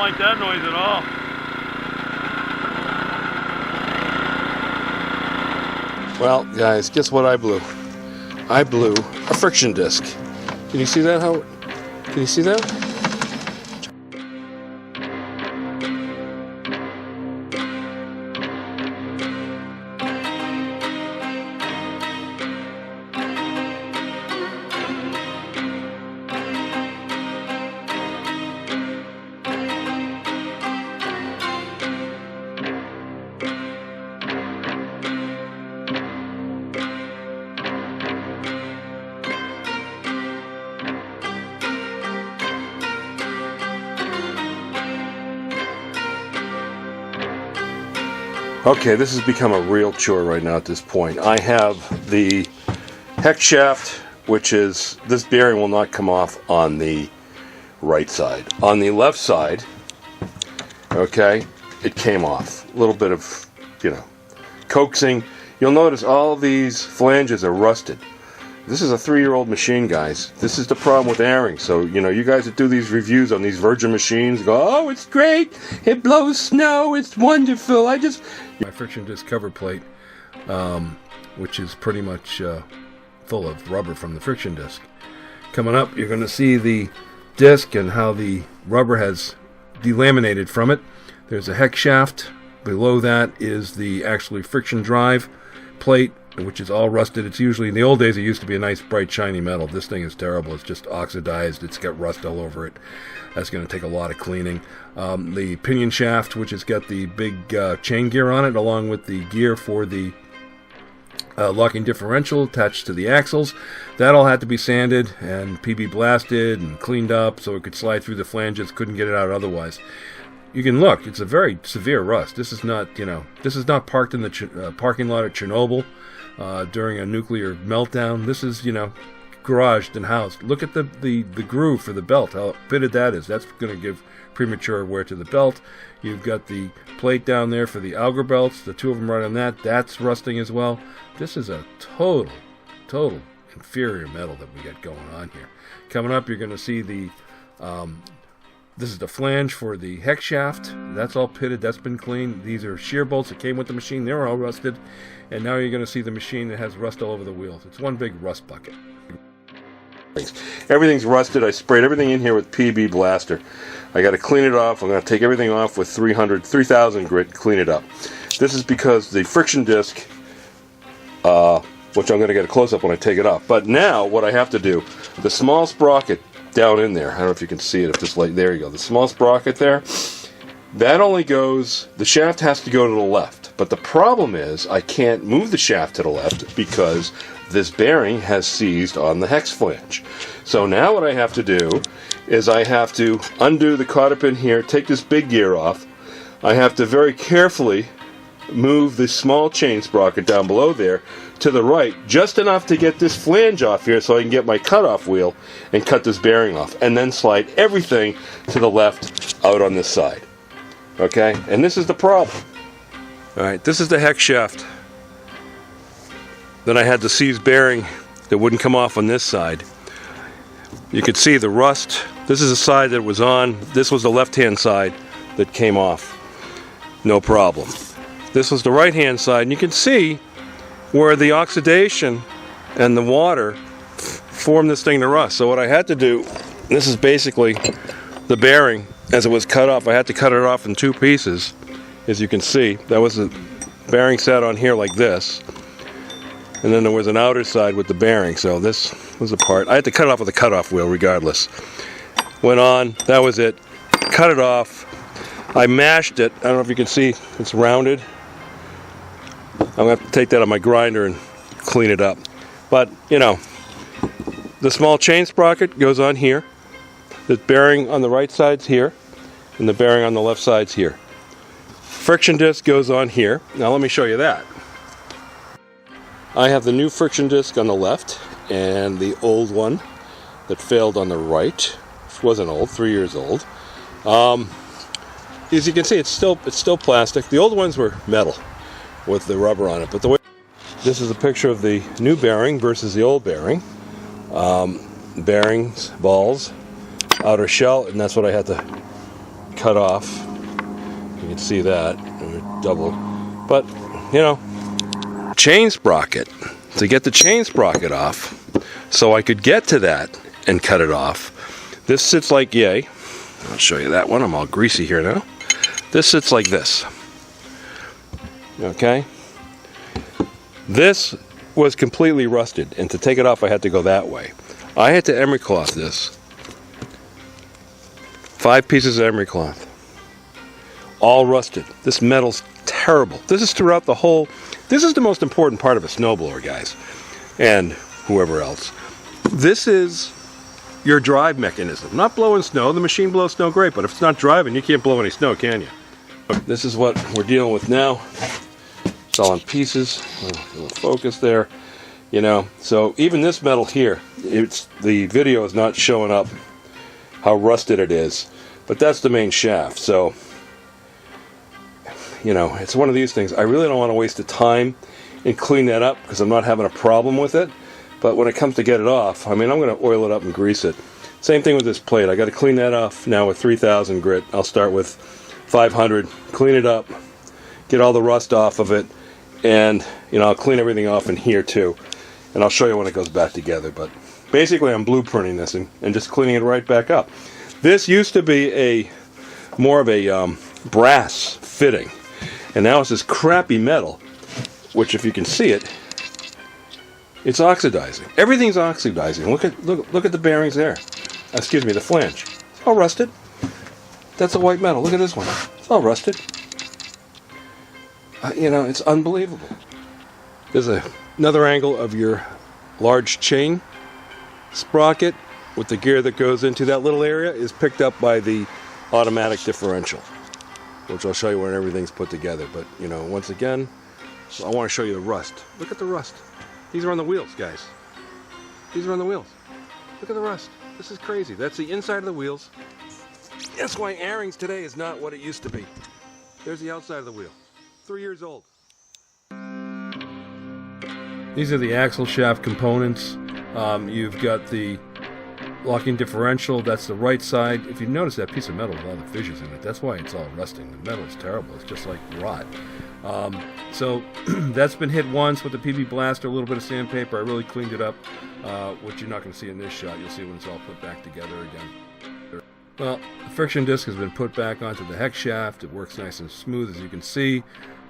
like that noise at all. Well, guys, guess what I blew? I blew a friction disc. Can you see that? Can you see that? Okay, this has become a real chore right now at this point. I have the hex shaft, which is, this bearing will not come off on the right side. On the left side, okay, it came off. A little bit of, coaxing. You'll notice all these flanges are rusted. This is a 3-year-old machine, guys. This is the problem with Ariens. So, you guys that do these reviews on these Virgin machines go, oh, it's great. It blows snow. It's wonderful. My friction disc cover plate, which is pretty much full of rubber from the friction disc. Coming up, you're going to see the disc and how the rubber has delaminated from it. There's a hex shaft. Below that is the actually friction drive plate, which is all rusted. It's usually, in the old days, it used to be a nice, bright, shiny metal. This thing is terrible. It's just oxidized. It's got rust all over it. That's going to take a lot of cleaning. The pinion shaft, which has got the big chain gear on it, along with the gear for the locking differential attached to the axles. That all had to be sanded and PB blasted and cleaned up so it could slide through the flanges. Couldn't get it out otherwise. You can look. It's a very severe rust. This is not, this is not parked in the parking lot at Chernobyl during a nuclear meltdown. This is, garaged and housed. Look at the groove for the belt, how fitted that is. That's going to give premature wear to the belt. You've got the plate down there for the auger belts, the two of them right on that. That's rusting as well. This is a total inferior metal that we got going on here. Coming up, you're going to see the this is the flange for the hex shaft. That's all pitted. That's been cleaned. These are shear bolts that came with the machine. They're all rusted. And now you're going to see the machine that has rust all over the wheels. It's one big rust bucket. Everything's rusted. I sprayed everything in here with PB Blaster. I got to clean it off. I'm going to take everything off with 3000 grit, clean it up. This is because the friction disc, which I'm going to get a close-up when I take it off. But now what I have to do, the small sprocket down in there, I don't know if you can see it, if this light, there you go, the small sprocket there, that only goes, the shaft has to go to the left. But the problem is I can't move the shaft to the left because this bearing has seized on the hex flange. So now what I have to do is I have to undo the cotter pin here, take this big gear off. I have to very carefully move the small chain sprocket down below there to the right, just enough to get this flange off here so I can get my cutoff wheel and cut this bearing off, and then slide everything to the left out on this side. Okay, and this is the problem. Alright, this is the hex shaft. Then I had the seized bearing that wouldn't come off on this side. You could see the rust. This is the side that it was on. This was the left-hand side that came off. No problem. This was the right-hand side, and you can see where the oxidation and the water formed this thing to rust. So what I had to do, this is basically the bearing as it was cut off. I had to cut it off in two pieces. As you can see, that was the bearing sat on here like this, and then there was an outer side with the bearing. So this was the part. I had to cut it off with a cutoff wheel regardless. Went on, that was it. Cut it off. I mashed it. I don't know if you can see, it's rounded. I'm going to have to take that on my grinder and clean it up. But, the small chain sprocket goes on here. The bearing on the right side's here, and the bearing on the left side's here. Friction disc goes on here. Now let me show you that. I have the new friction disc on the left, and the old one that failed on the right. It wasn't old, 3 years old. As you can see, it's still plastic. The old ones were metal with the rubber on it. But this is a picture of the new bearing versus the old bearing. Bearings, balls, outer shell, and that's what I had to cut off. You can see that, double. But, you know, chain sprocket. To get the chain sprocket off, so I could get to that and cut it off. This sits like yay. I'll show you that one. I'm all greasy here now. This sits like this. Okay? This was completely rusted, and to take it off I had to go that way. I had to emery cloth this. 5 pieces of emery cloth. All rusted. This metal's terrible. This is throughout the whole... This is the most important part of a snowblower, guys, and whoever else. This is your drive mechanism. Not blowing snow. The machine blows snow great, but if it's not driving, you can't blow any snow, can you? This is what we're dealing with now. It's all in pieces. Focus there. You know, so even this metal here, the video is not showing up how rusted it is, but that's the main shaft. So, you know, it's one of these things. I really don't want to waste the time and clean that up because I'm not having a problem with it. But when it comes to get it off, I mean, I'm going to oil it up and grease it. Same thing with this plate. I got to clean that off now with 3000 grit. I'll start with 500, clean it up, get all the rust off of it, and, you know, I'll clean everything off in here too. And I'll show you when it goes back together. But basically, I'm blueprinting this and just cleaning it right back up. This used to be more of a brass fitting. And now it's this crappy metal, which if you can see it, it's oxidizing. Everything's oxidizing. Look at the bearings there. Excuse me, the flange. It's all rusted. That's a white metal. Look at this one. It's all rusted. You know, it's unbelievable. There's another angle of your large chain sprocket with the gear that goes into that little area is picked up by the automatic differential, which I'll show you when everything's put together. But, you know, once again, I want to show you the rust. Look at the rust. These are on the wheels, guys. These are on the wheels. Look at the rust. This is crazy. That's the inside of the wheels. That's why Ariens today is not what it used to be. There's the outside of the wheel. 3 years old. These are the axle shaft components. You've got the locking differential. That's the right side. If you notice that piece of metal with all the fissures in it, that's why it's all rusting. The metal is terrible. It's just like rot. So that's been hit once with the PB Blaster, a little bit of sandpaper. I really cleaned it up, which you're not going to see in this shot. You'll see when it's all put back together again. Well, the friction disc has been put back onto the hex shaft. It works nice and smooth, as you can see.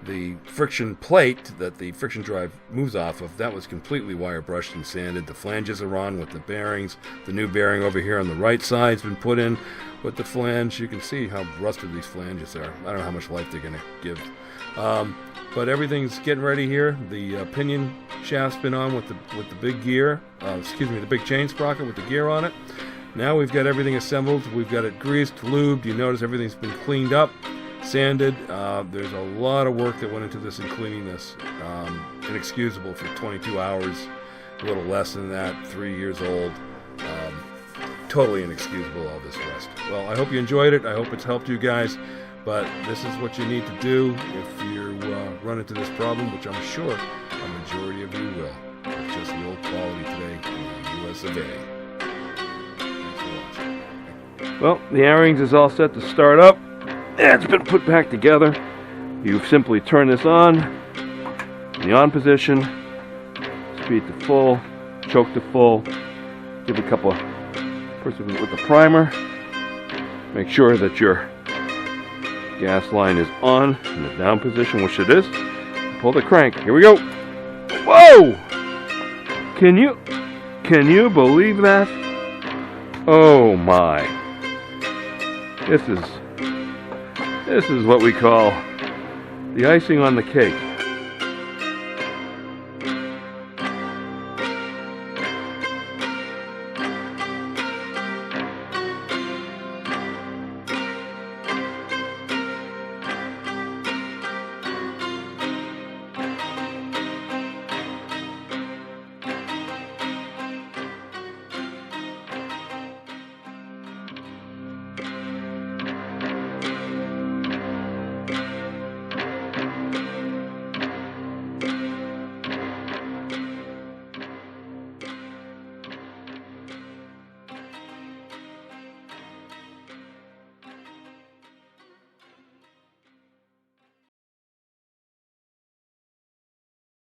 The friction plate that the friction drive moves off of, that was completely wire brushed and sanded. The flanges are on with the bearings. The new bearing over here on the right side has been put in with the flange. You can see how rusted these flanges are. I don't know how much life they're going to give. But everything's getting ready here. The pinion shaft's been on with the big gear. The big chain sprocket with the gear on it. Now we've got everything assembled. We've got it greased, lubed. You notice everything's been cleaned up, sanded. There's a lot of work that went into this and cleaning this. Inexcusable for 22 hours, a little less than that, 3 years old. Totally inexcusable, all this rust. Well, I hope you enjoyed it. I hope it's helped you guys. But this is what you need to do if you run into this problem, which I'm sure a majority of you will. It's just the old quality today in the US of A. Well, the Ariens is all set to start up. It's been put back together. You simply turn this on, in the on position, speed to full, choke to full, give a couple of pushes with the primer, make sure that your gas line is on in the down position, which it is. Pull the crank. Here we go. Whoa! Can you believe that? Oh my. This is what we call the icing on the cake.